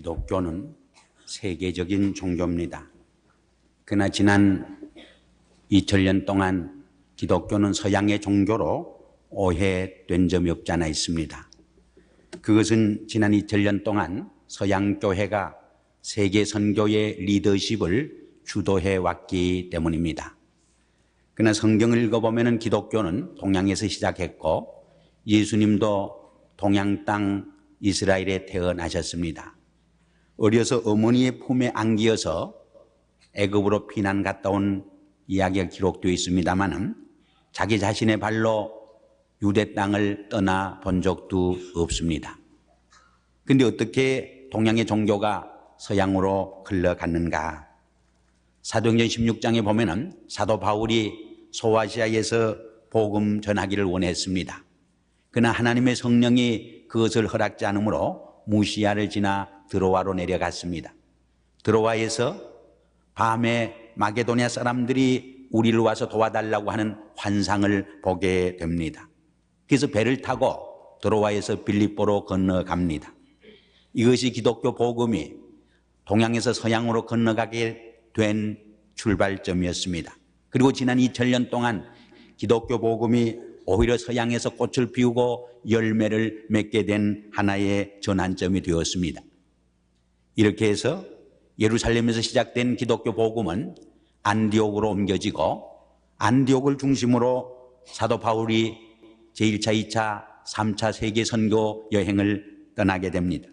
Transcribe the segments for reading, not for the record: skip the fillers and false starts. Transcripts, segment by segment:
기독교는 세계적인 종교입니다. 그러나 지난 2000년 동안 기독교는 서양의 종교로 오해된 점이 없지 않아 있습니다. 그것은 지난 2000년 동안 서양 교회가 세계 선교의 리더십을 주도해 왔기 때문입니다. 그러나 성경을 읽어보면 기독교는 동양에서 시작했고 예수님도 동양 땅 이스라엘에 태어나셨습니다. 어려서 어머니의 품에 안기어서 애굽으로 피난 갔다 온 이야기가 기록되어 있습니다만 자기 자신의 발로 유대 땅을 떠나 본 적도 없습니다. 그런데 어떻게 동양의 종교가 서양으로 흘러갔는가? 사도행전 16장에 보면은 사도 바울이 소아시아에서 복음 전하기를 원했습니다. 그러나 하나님의 성령이 그것을 허락지 않으므로 무시아를 지나 드로아로 내려갔습니다. 드로아에서 밤에 마게도냐 사람들이 우리를 와서 도와달라고 하는 환상을 보게 됩니다. 그래서 배를 타고 드로아에서 빌립보로 건너갑니다. 이것이 기독교 복음이 동양에서 서양으로 건너가게 된 출발점이었습니다. 그리고 지난 2000년 동안 기독교 복음이 오히려 서양에서 꽃을 피우고 열매를 맺게 된 하나의 전환점이 되었습니다. 이렇게 해서 예루살렘에서 시작된 기독교 복음은 안디옥으로 옮겨지고 안디옥을 중심으로 사도 바울이 제1차, 2차, 3차 세계 선교 여행을 떠나게 됩니다.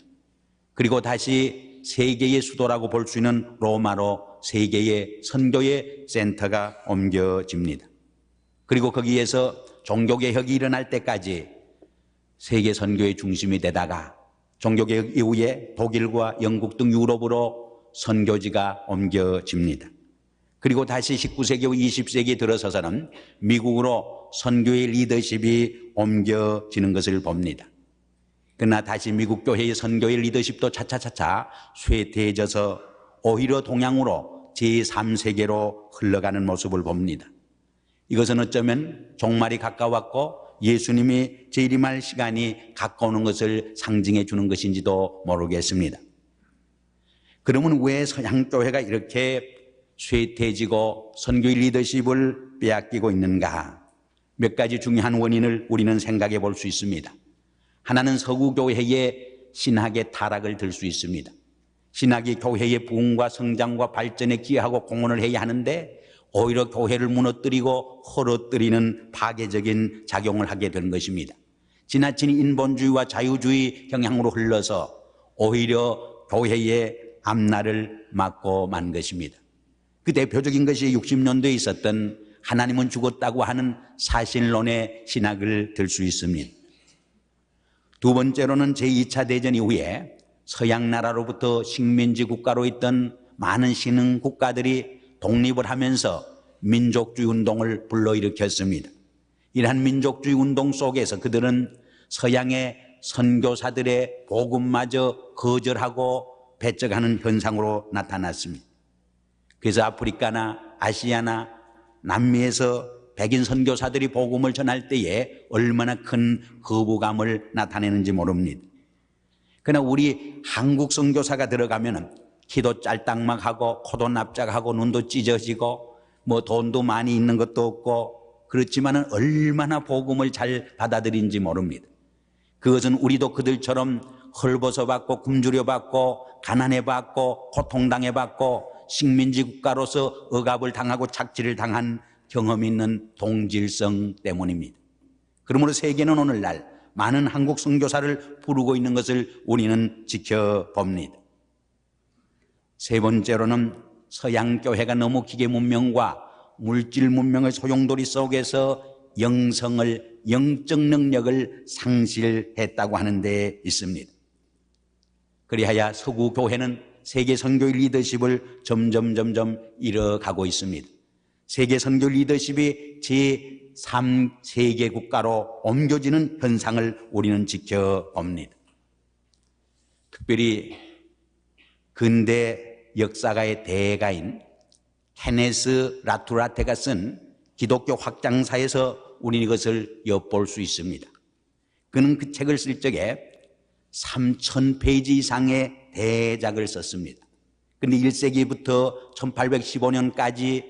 그리고 다시 세계의 수도라고 볼 수 있는 로마로 세계의 선교의 센터가 옮겨집니다. 그리고 거기에서 종교개혁이 일어날 때까지 세계 선교의 중심이 되다가 종교개혁 이후에 독일과 영국 등 유럽으로 선교지가 옮겨집니다. 그리고 다시 19세기 후 20세기에 들어서서는 미국으로 선교의 리더십이 옮겨지는 것을 봅니다. 그러나 다시 미국 교회의 선교의 리더십도 차차차차 쇠퇴해져서 오히려 동양으로 제3세계로 흘러가는 모습을 봅니다. 이것은 어쩌면 종말이 가까웠고 예수님이 재림할 시간이 가까우는 것을 상징해 주는 것인지도 모르겠습니다. 그러면 왜 서양교회가 이렇게 쇠퇴해지고 선교의 리더십을 빼앗기고 있는가? 몇 가지 중요한 원인을 우리는 생각해 볼 수 있습니다. 하나는 서구교회의 신학의 타락을 들 수 있습니다. 신학이 교회의 부흥과 성장과 발전에 기여하고 공헌을 해야 하는데 오히려 교회를 무너뜨리고 헐어뜨리는 파괴적인 작용을 하게 되는 것입니다. 지나친 인본주의와 자유주의 경향으로 흘러서 오히려 교회의 앞날을 막고 만 것입니다. 그 대표적인 것이 60년대에 있었던 하나님은 죽었다고 하는 사실론의 신학을 들 수 있습니다. 두 번째로는 제2차 대전 이후에 서양 나라로부터 식민지 국가로 있던 많은 신흥 국가들이 독립을 하면서 민족주의 운동을 불러일으켰습니다. 이러한 민족주의 운동 속에서 그들은 서양의 선교사들의 복음마저 거절하고 배척하는 현상으로 나타났습니다. 그래서 아프리카나 아시아나 남미에서 백인 선교사들이 복음을 전할 때에 얼마나 큰 거부감을 나타내는지 모릅니다. 그러나 우리 한국 선교사가 들어가면 키도 짤딱막하고 코도 납작하고 눈도 찢어지고 돈도 많이 있는 것도 없고 그렇지만은 얼마나 복음을 잘 받아들인지 모릅니다. 그것은 우리도 그들처럼 헐벗어 받고 굶주려 받고 가난해 받고 고통당해 받고 식민지 국가로서 억압을 당하고 착취를 당한 경험이 있는 동질성 때문입니다. 그러므로 세계는 오늘날 많은 한국 선교사를 부르고 있는 것을 우리는 지켜봅니다. 세 번째로는 서양 교회가 너무 기계 문명과 물질 문명의 소용돌이 속에서 영적 능력을 상실했다고 하는 데 있습니다. 그리하여 서구 교회는 세계 선교의 리더십을 점점 잃어가고 있습니다. 세계 선교 리더십이 제3세계 국가로 옮겨지는 현상을 우리는 지켜봅니다. 특별히 근대 역사가의 대가인 케네스 라투라테가 쓴 기독교 확장사에서 우리는 이것을 엿볼 수 있습니다. 그는 그 책을 쓸 적에 3,000페이지 이상의 대작을 썼습니다. 그런데 1세기부터 1815년까지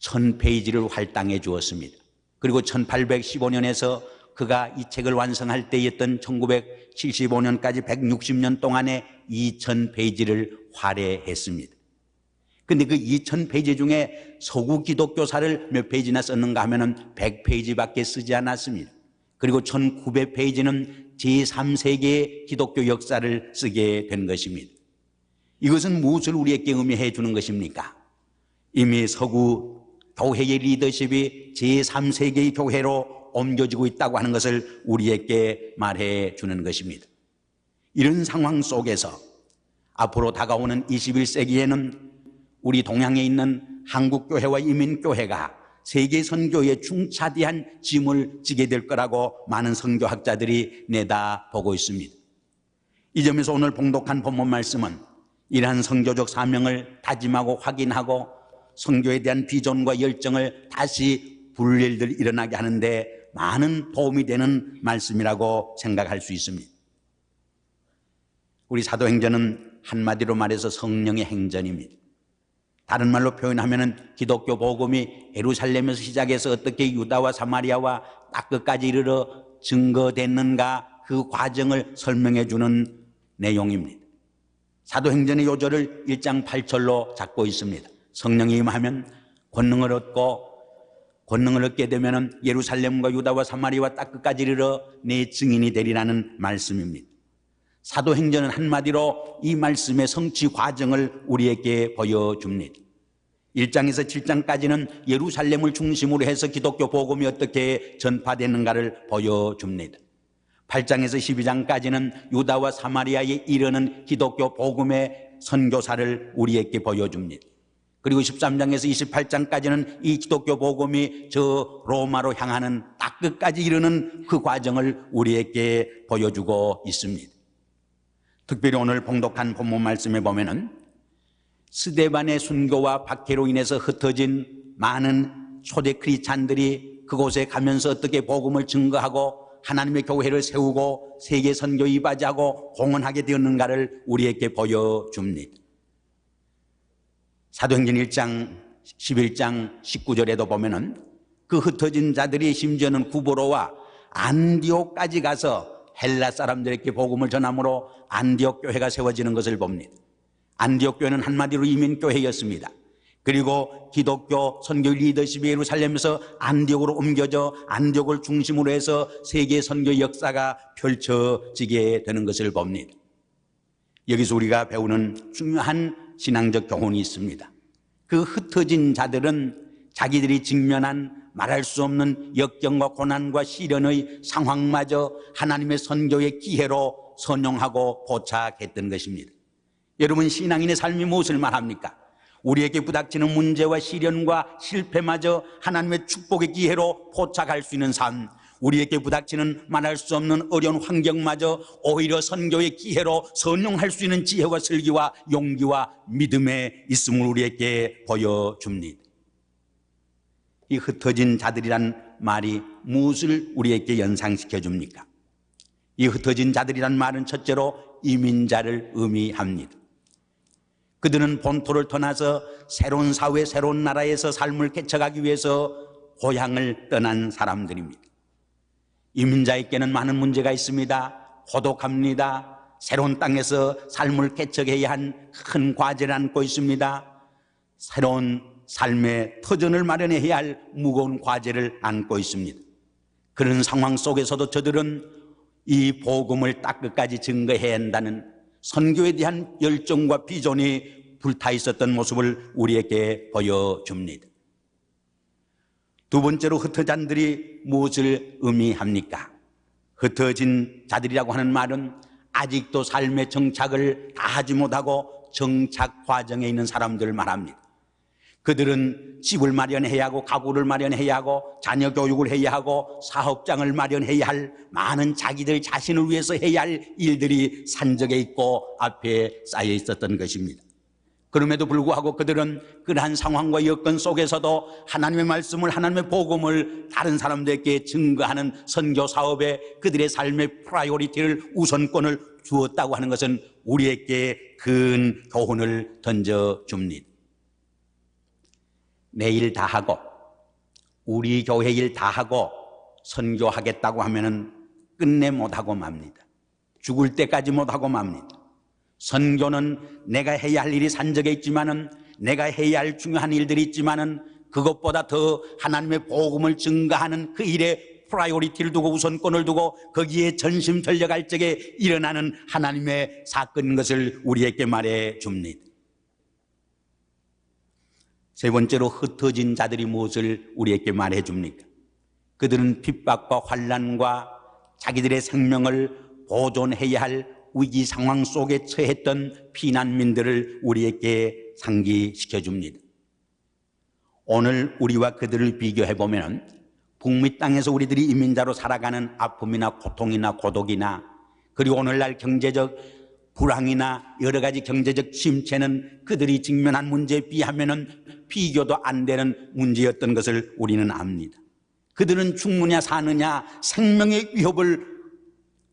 1,000페이지를 할당해 주었습니다. 그리고 1815년에서 그가 이 책을 완성할 때였던 1975년까지 160년 동안에 2,000페이지를 활애했습니다. 그런데 그 2,000페이지 중에 서구 기독교사를 몇 페이지나 썼는가 하면은 100페이지밖에 쓰지 않았습니다. 그리고 1,900페이지는 제3세기의 기독교 역사를 쓰게 된 것입니다. 이것은 무엇을 우리에게 의미해 주는 것입니까? 이미 서구 교회의 리더십이 제3세기의 교회로 옮겨지고 있다고 하는 것을 우리에게 말해 주는 것입니다. 이런 상황 속에서 앞으로 다가오는 21세기에는 우리 동양에 있는 한국교회와 이민교회가 세계 선교에 중차대한 짐을 지게 될 거라고 많은 선교학자들이 내다보고 있습니다. 이 점에서 오늘 봉독한 본문 말씀은 이러한 선교적 사명을 다짐하고 확인하고 선교에 대한 비전과 열정을 다시 불일들 일어나게 하는데 많은 도움이 되는 말씀이라고 생각할 수 있습니다. 우리 사도행전은 한마디로 말해서 성령의 행전입니다. 다른 말로 표현하면 기독교 복음이 예루살렘에서 시작해서 어떻게 유다와 사마리아와 딱 끝까지 이르러 증거됐는가 그 과정을 설명해 주는 내용입니다. 사도행전의 요절을 1장 8절로 잡고 있습니다. 성령이 임하면 권능을 얻게 되면 예루살렘과 유다와 사마리아와 딱 끝까지 이르러 내 증인이 되리라는 말씀입니다. 사도행전은 한마디로 이 말씀의 성취 과정을 우리에게 보여줍니다. 1장에서 7장까지는 예루살렘을 중심으로 해서 기독교 복음이 어떻게 전파되는가를 보여줍니다. 8장에서 12장까지는 유다와 사마리아에 이르는 기독교 복음의 선교사를 우리에게 보여줍니다. 그리고 13장에서 28장까지는 이 기독교 복음이 저 로마로 향하는 딱 끝까지 이르는 그 과정을 우리에게 보여주고 있습니다. 특별히 오늘 봉독한 본문 말씀에 보면은 스데반의 순교와 박해로 인해서 흩어진 많은 초대 크리스찬들이 그곳에 가면서 어떻게 복음을 증거하고 하나님의 교회를 세우고 세계 선교에 이바지하고 공헌하게 되었는가를 우리에게 보여줍니다. 사도행전 1장 11장 19절에도 보면은 그 흩어진 자들이 심지어는 구보로와 안디옥까지 가서 헬라 사람들에게 복음을 전함으로 안디옥 교회가 세워지는 것을 봅니다. 안디옥 교회는 한마디로 이민교회였습니다. 그리고 기독교 선교 리더십이 예루살렘에서 안디옥으로 옮겨져 안디옥을 중심으로 해서 세계 선교 역사가 펼쳐지게 되는 것을 봅니다. 여기서 우리가 배우는 중요한 신앙적 교훈이 있습니다. 그 흩어진 자들은 자기들이 직면한 말할 수 없는 역경과 고난과 시련의 상황마저 하나님의 선교의 기회로 선용하고 포착했던 것입니다. 여러분, 신앙인의 삶이 무엇을 말합니까? 우리에게 부닥치는 문제와 시련과 실패마저 하나님의 축복의 기회로 포착할 수 있는 삶, 우리에게 부닥치는 말할 수 없는 어려운 환경마저 오히려 선교의 기회로 선용할 수 있는 지혜와 슬기와 용기와 믿음의 있음을 우리에게 보여줍니다. 이 흩어진 자들이란 말이 무엇을 우리에게 연상시켜 줍니까? 이 흩어진 자들이란 말은 첫째로 이민자를 의미합니다. 그들은 본토를 떠나서 새로운 사회, 새로운 나라에서 삶을 개척하기 위해서 고향을 떠난 사람들입니다. 이민자에게는 많은 문제가 있습니다. 고독합니다. 새로운 땅에서 삶을 개척해야 한 큰 과제를 안고 있습니다. 새로운 삶의 터전을 마련해야 할 무거운 과제를 안고 있습니다. 그런 상황 속에서도 저들은 이 복음을 딱 끝까지 증거해야 한다는 선교에 대한 열정과 비전이 불타 있었던 모습을 우리에게 보여줍니다. 두 번째로 흩어진 자들이 무엇을 의미합니까? 흩어진 자들이라고 하는 말은 아직도 삶의 정착을 다 하지 못하고 정착 과정에 있는 사람들을 말합니다. 그들은 집을 마련해야 하고 가구를 마련해야 하고 자녀 교육을 해야 하고 사업장을 마련해야 할 많은 자기들 자신을 위해서 해야 할 일들이 산적에 있고 앞에 쌓여 있었던 것입니다. 그럼에도 불구하고 그들은 그러한 상황과 여건 속에서도 하나님의 말씀을, 하나님의 복음을 다른 사람들에게 증거하는 선교 사업에 그들의 삶의 프라이오리티를, 우선권을 주었다고 하는 것은 우리에게 큰 교훈을 던져줍니다. 내 일 다 하고 우리 교회 일 다 하고 선교하겠다고 하면은 끝내 못하고 맙니다. 죽을 때까지 못하고 맙니다. 선교는 내가 해야 할 일이 산적에 있지만은, 내가 해야 할 중요한 일들이 있지만은, 그것보다 더 하나님의 복음을 증거하는 그 일에 프라이오리티를 두고, 우선권을 두고 거기에 전심전력할 적에 일어나는 하나님의 사건인 것을 우리에게 말해 줍니다. 세 번째로, 흩어진 자들이 무엇을 우리에게 말해 줍니까? 그들은 핍박과 환난과 자기들의 생명을 보존해야 할 위기 상황 속에 처했던 피난민들을 우리에게 상기시켜 줍니다. 오늘 우리와 그들을 비교해 보면 북미 땅에서 우리들이 이민자로 살아가는 아픔이나 고통이나 고독이나, 그리고 오늘날 경제적 불황이나 여러 가지 경제적 침체는 그들이 직면한 문제에 비하면은 비교도 안 되는 문제였던 것을 우리는 압니다. 그들은 죽느냐 사느냐 생명의 위협을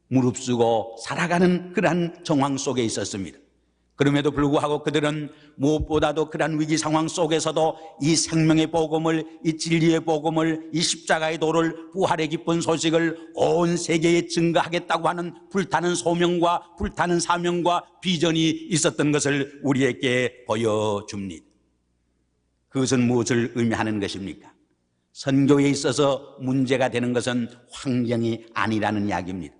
무릅쓰고 살아가는 그러한 정황 속에 있었습니다. 그럼에도 불구하고 그들은 무엇보다도 그러한 위기 상황 속에서도 이 생명의 복음을, 이 진리의 복음을, 이 십자가의 도를, 부활의 기쁜 소식을 온 세계에 증거하겠다고 하는 불타는 소명과 불타는 사명과 비전이 있었던 것을 우리에게 보여줍니다. 그것은 무엇을 의미하는 것입니까? 선교에 있어서 문제가 되는 것은 환경이 아니라는 이야기입니다.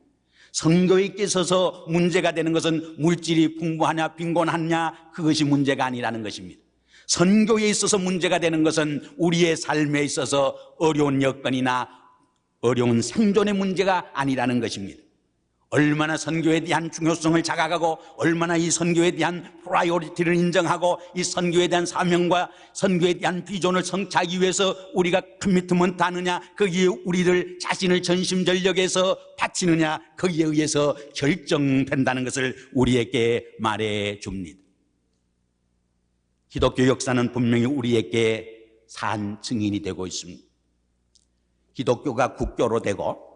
선교에 있어서 문제가 되는 것은 물질이 풍부하냐 빈곤하냐 그것이 문제가 아니라는 것입니다. 선교에 있어서 문제가 되는 것은 우리의 삶에 있어서 어려운 여건이나 어려운 생존의 문제가 아니라는 것입니다. 얼마나 선교에 대한 중요성을 자각하고 얼마나 이 선교에 대한 프라이오리티를 인정하고 이 선교에 대한 사명과 선교에 대한 비전을 성취하기 위해서 우리가 커미트먼트 하느냐, 거기에 우리를 자신을 전심전력해서 바치느냐, 거기에 의해서 결정된다는 것을 우리에게 말해 줍니다. 기독교 역사는 분명히 우리에게 산 증인이 되고 있습니다. 기독교가 국교로 되고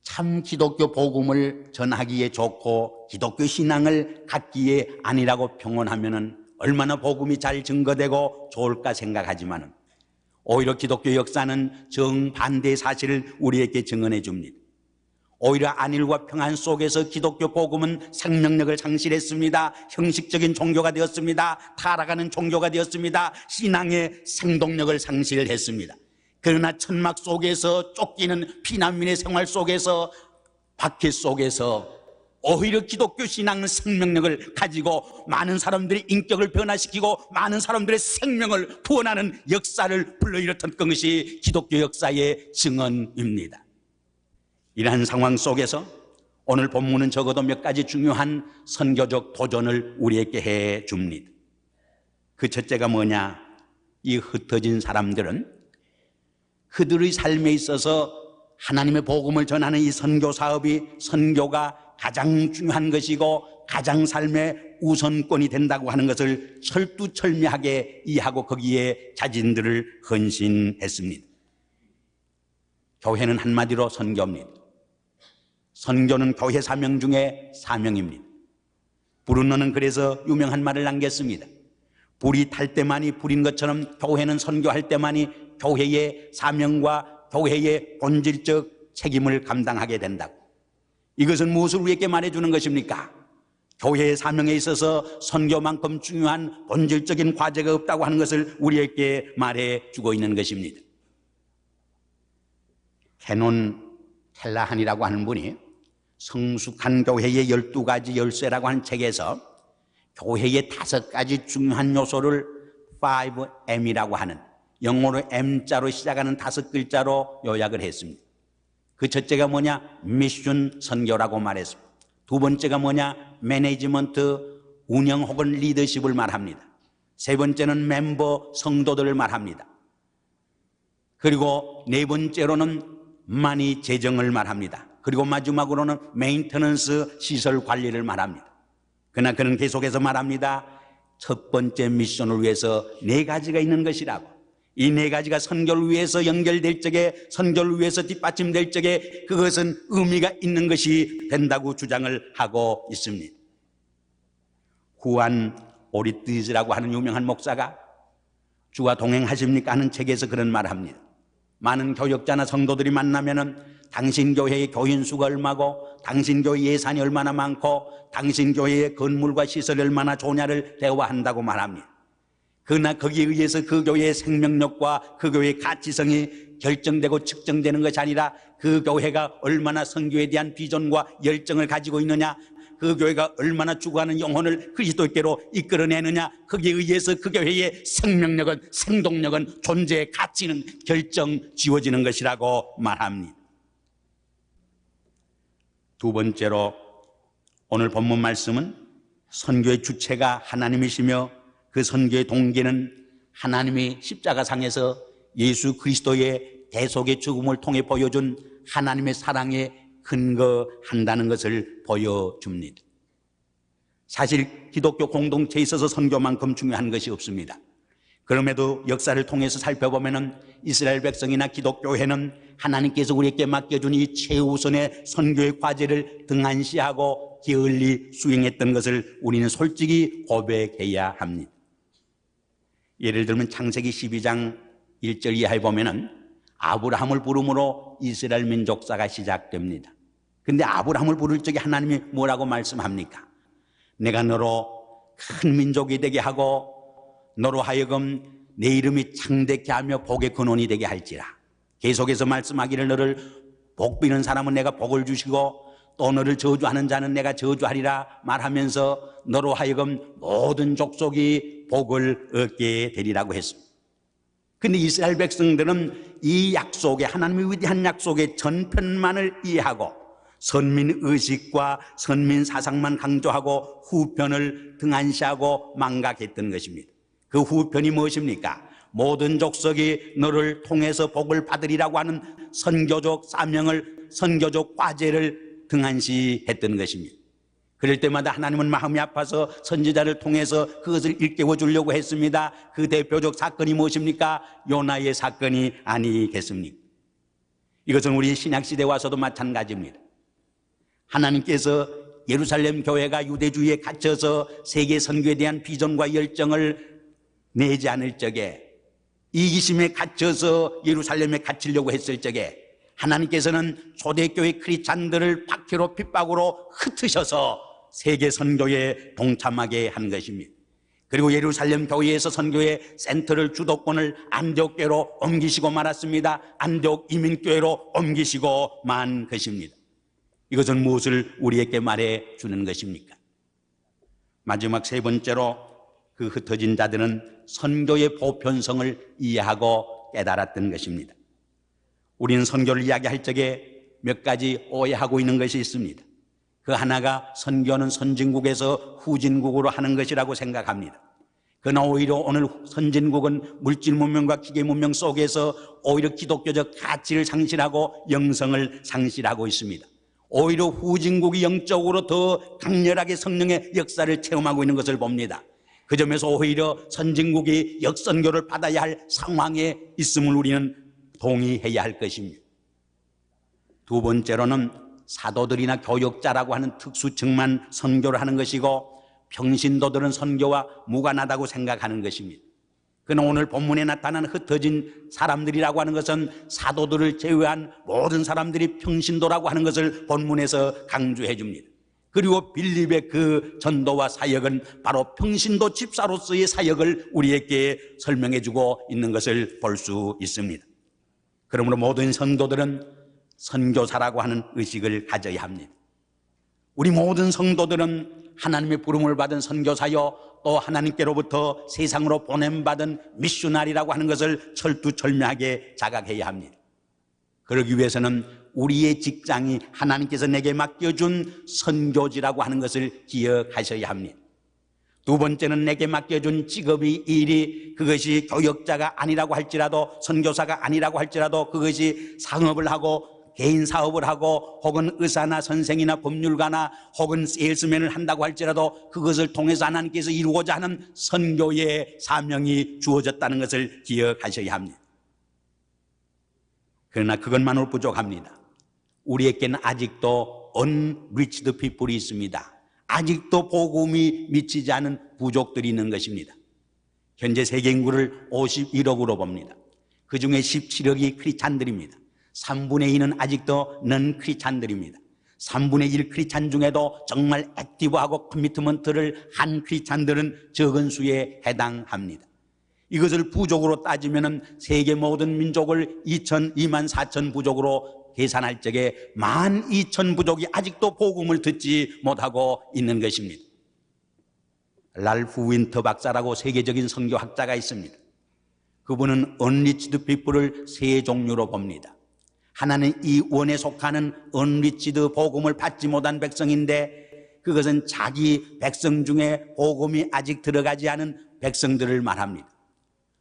참 기독교 복음을 전하기에 좋고 기독교 신앙을 갖기에 아니라고 평언하면은 얼마나 복음이 잘 증거되고 좋을까 생각하지만은 오히려 기독교 역사는 정반대의 사실을 우리에게 증언해 줍니다. 오히려 안일과 평안 속에서 기독교 복음은 생명력을 상실했습니다. 형식적인 종교가 되었습니다. 타락하는 종교가 되었습니다. 신앙의 생동력을 상실했습니다. 그러나 천막 속에서 쫓기는 피난민의 생활 속에서, 박해 속에서 오히려 기독교 신앙은 생명력을 가지고 많은 사람들의 인격을 변화시키고 많은 사람들의 생명을 구원하는 역사를 불러일으켰던 것이 기독교 역사의 증언입니다. 이러한 상황 속에서 오늘 본문은 적어도 몇 가지 중요한 선교적 도전을 우리에게 해 줍니다. 그 첫째가 뭐냐? 이 흩어진 사람들은 그들의 삶에 있어서 하나님의 복음을 전하는 이 선교 사업이, 선교가 가장 중요한 것이고 가장 삶의 우선권이 된다고 하는 것을 철두철미하게 이해하고 거기에 자신들을 헌신했습니다. 교회는 한마디로 선교입니다. 선교는 교회 사명 중에 사명입니다. 브루너는 그래서 유명한 말을 남겼습니다. 불이 탈 때만이 불인 것처럼 교회는 선교할 때만이 교회의 사명과 교회의 본질적 책임을 감당하게 된다고. 이것은 무엇을 우리에게 말해주는 것입니까? 교회의 사명에 있어서 선교만큼 중요한 본질적인 과제가 없다고 하는 것을 우리에게 말해주고 있는 것입니다. 캐논 텔라한이라고 하는 분이 성숙한 교회의 12가지 열쇠라고 하는 책에서 교회의 5가지 중요한 요소를 5M이라고 하는, 영어로 M자로 시작하는 5글자로 요약을 했습니다. 그 첫째가 뭐냐? 미션 선교라고 말했습니다. 두 번째가 뭐냐? 매니지먼트, 운영 혹은 리더십을 말합니다. 세 번째는 멤버, 성도들을 말합니다. 그리고 네 번째로는 마니, 재정을 말합니다. 그리고 마지막으로는 메인터넌스, 시설 관리를 말합니다. 그러나 그는 계속해서 말합니다. 첫 번째 미션을 위해서 4가지가 있는 것이라고. 이 4가지가 선교를 위해서 연결될 적에, 선교를 위해서 뒷받침될 적에 그것은 의미가 있는 것이 된다고 주장을 하고 있습니다. 후안 오리티즈라고 하는 유명한 목사가 주와 동행하십니까 하는 책에서 그런 말을 합니다. 많은 교역자나 성도들이 만나면은 당신 교회의 교인 수가 얼마고, 당신 교회 예산이 얼마나 많고, 당신 교회의 건물과 시설이 얼마나 좋냐를 대화한다고 말합니다. 그러나 거기에 의해서 그 교회의 생명력과 그 교회의 가치성이 결정되고 측정되는 것이 아니라 그 교회가 얼마나 선교에 대한 비전과 열정을 가지고 있느냐, 그 교회가 얼마나 죽어가는 영혼을 그리스도께로 이끌어내느냐, 거기에 의해서 그 교회의 생명력은, 생동력은, 존재의 가치는 결정지어지는 것이라고 말합니다. 두 번째로 오늘 본문 말씀은 선교의 주체가 하나님이시며 그 선교의 동기는 하나님이 십자가상에서 예수 그리스도의 대속의 죽음을 통해 보여준 하나님의 사랑에 근거한다는 것을 보여줍니다. 사실 기독교 공동체에 있어서 선교만큼 중요한 것이 없습니다. 그럼에도 역사를 통해서 살펴보면 이스라엘 백성이나 기독교회는 하나님께서 우리에게 맡겨준 이 최우선의 선교의 과제를 등한시하고 게을리 수행했던 것을 우리는 솔직히 고백해야 합니다. 예를 들면 창세기 12장 1절 이하에 보면은 아브라함을 부름으로 이스라엘 민족사가 시작됩니다. 근데 아브라함을 부를 적에 하나님이 뭐라고 말씀합니까? 내가 너로 큰 민족이 되게 하고 너로 하여금 내 이름이 창대케 하며 복의 근원이 되게 할지라. 계속해서 말씀하기를 너를 복비는 사람은 내가 복을 주시고 또 너를 저주하는 자는 내가 저주하리라 말하면서 너로 하여금 모든 족속이 복을 얻게 되리라고 했습니다. 근데 이스라엘 백성들은 이 약속에, 하나님의 위대한 약속의 전편만을 이해하고 선민의식과 선민사상만 강조하고 후편을 등한시하고 망각했던 것입니다. 그 후편이 무엇입니까? 모든 족속이 너를 통해서 복을 받으리라고 하는 선교적 사명을, 선교적 과제를 등한시했던 것입니다. 그럴 때마다 하나님은 마음이 아파서 선지자를 통해서 그것을 일깨워 주려고 했습니다. 그 대표적 사건이 무엇입니까? 요나의 사건이 아니겠습니까? 이것은 우리 신약시대에 와서도 마찬가지입니다. 하나님께서 예루살렘 교회가 유대주의에 갇혀서 세계 선교에 대한 비전과 열정을 내지 않을 적에, 이기심에 갇혀서 예루살렘에 갇히려고 했을 적에 하나님께서는 초대교회 크리스찬들을 박해로 핍박으로 흩으셔서 세계 선교에 동참하게 한 것입니다. 그리고 예루살렘 교회에서 선교의 센터를, 주도권을 안디옥교회로 옮기시고 말았습니다. 안디옥 이민교회로 옮기시고 만 것입니다. 이것은 무엇을 우리에게 말해 주는 것입니까? 마지막 세 번째로 그 흩어진 자들은 선교의 보편성을 이해하고 깨달았던 것입니다. 우리는 선교를 이야기할 적에 몇 가지 오해하고 있는 것이 있습니다. 그 하나가 선교는 선진국에서 후진국으로 하는 것이라고 생각합니다. 그러나 오히려 오늘 선진국은 물질 문명과 기계 문명 속에서 오히려 기독교적 가치를 상실하고 영성을 상실하고 있습니다. 오히려 후진국이 영적으로 더 강렬하게 성령의 역사를 체험하고 있는 것을 봅니다. 그 점에서 오히려 선진국이 역선교를 받아야 할 상황에 있음을 우리는 동의해야 할 것입니다. 두 번째로는 사도들이나 교역자라고 하는 특수층만 선교를 하는 것이고 평신도들은 선교와 무관하다고 생각하는 것입니다. 그러나 오늘 본문에 나타난 흩어진 사람들이라고 하는 것은 사도들을 제외한 모든 사람들이 평신도라고 하는 것을 본문에서 강조해 줍니다. 그리고 빌립의 그 전도와 사역은 바로 평신도 집사로서의 사역을 우리에게 설명해 주고 있는 것을 볼 수 있습니다. 그러므로 모든 성도들은 선교사라고 하는 의식을 가져야 합니다. 우리 모든 성도들은 하나님의 부름을 받은 선교사요, 또 하나님께로부터 세상으로 보냄받은 미셔너리라고 하는 것을 철두철미하게 자각해야 합니다. 그러기 위해서는 우리의 직장이 하나님께서 내게 맡겨준 선교지라고 하는 것을 기억하셔야 합니다. 두 번째는 내게 맡겨준 직업이, 일이, 그것이 교역자가 아니라고 할지라도, 선교사가 아니라고 할지라도 그것이 상업을 하고 개인 사업을 하고 혹은 의사나 선생이나 법률가나 혹은 세일스맨을 한다고 할지라도 그것을 통해서 하나님께서 이루고자 하는 선교의 사명이 주어졌다는 것을 기억하셔야 합니다. 그러나 그것만으로 부족합니다. 우리에게는 아직도 unreached people이 있습니다. 아직도 복음이 미치지 않은 부족들이 있는 것입니다. 현재 세계 인구를 51억으로 봅니다. 그 중에 17억이 크리스찬들입니다. 3분의 2는 아직도 넌 크리스찬들입니다. 3분의 1 크리스찬 중에도 정말 액티브하고 커미트먼트를 한 크리스찬들은 적은 수에 해당합니다. 이것을 부족으로 따지면 세계 모든 민족을 2만 4천 부족으로 계산할 적에 12,000 부족이 아직도 복음을 듣지 못하고 있는 것입니다. 랄프 윈터 박사라고 세계적인 선교학자가 있습니다. 그분은 unreached people을 세 종류로 봅니다. 하나는 이 원에 속하는 unreached 복음을 받지 못한 백성인데 그것은 자기 백성 중에 복음이 아직 들어가지 않은 백성들을 말합니다.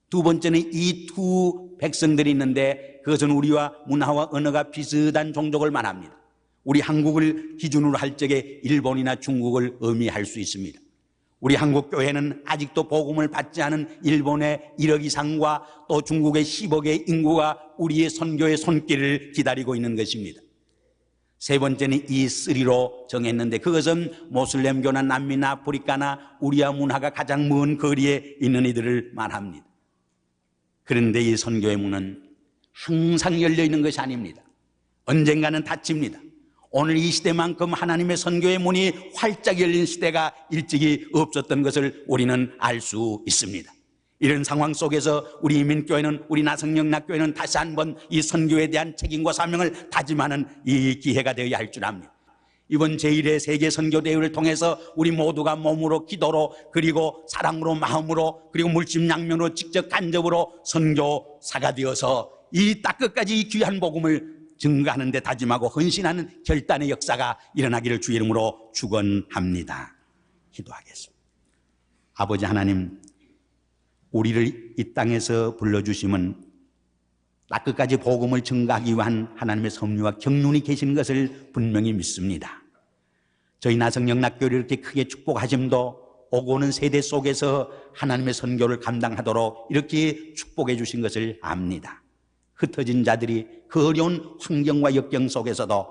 두 번째는 이 두 백성들이 있는데 그것은 우리와 문화와 언어가 비슷한 종족을 말합니다. 우리 한국을 기준으로 할 적에 일본이나 중국을 의미할 수 있습니다. 우리 한국 교회는 아직도 복음을 받지 않은 일본의 1억 이상과 또 중국의 10억의 인구가 우리의 선교의 손길을 기다리고 있는 것입니다. 세 번째는 이 3로 정했는데 그것은 모슬렘교나 남미나 아프리카나 우리와 문화가 가장 먼 거리에 있는 이들을 말합니다. 그런데 이 선교의 문은 항상 열려 있는 것이 아닙니다. 언젠가는 닫힙니다. 오늘 이 시대만큼 하나님의 선교의 문이 활짝 열린 시대가 일찍이 없었던 것을 우리는 알 수 있습니다. 이런 상황 속에서 우리 이민교회는, 우리 나성영락교회는 다시 한번 이 선교에 대한 책임과 사명을 다짐하는 이 기회가 되어야 할 줄 압니다. 이번 제1회 세계 선교대회를 통해서 우리 모두가 몸으로, 기도로, 그리고 사랑으로, 마음으로, 그리고 물심양면으로 직접 간접으로 선교사가 되어서 이 땅 끝까지 이 귀한 복음을 증거하는 데 다짐하고 헌신하는 결단의 역사가 일어나기를 주의 이름으로 축원합니다. 기도하겠습니다. 아버지 하나님, 우리를 이 땅에서 불러주심은 땅 끝까지 복음을 증거하기 위한 하나님의 섭리와 경륜이 계신 것을 분명히 믿습니다. 저희 나성영락교회를 이렇게 크게 축복하심도 오고 오는 세대 속에서 하나님의 선교를 감당하도록 이렇게 축복해 주신 것을 압니다. 흩어진 자들이 그 어려운 환경과 역경 속에서도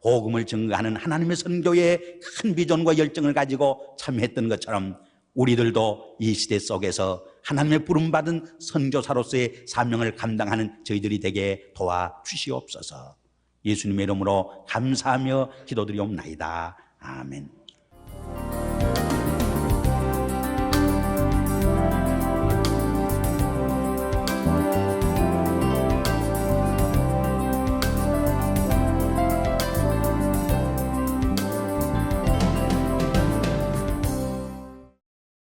복음을 증거하는 하나님의 선교의 큰 비전과 열정을 가지고 참여했던 것처럼 우리들도 이 시대 속에서 하나님의 부름받은 선교사로서의 사명을 감당하는 저희들이 되게 도와주시옵소서. 예수님의 이름으로 감사하며 기도드리옵나이다. 아멘.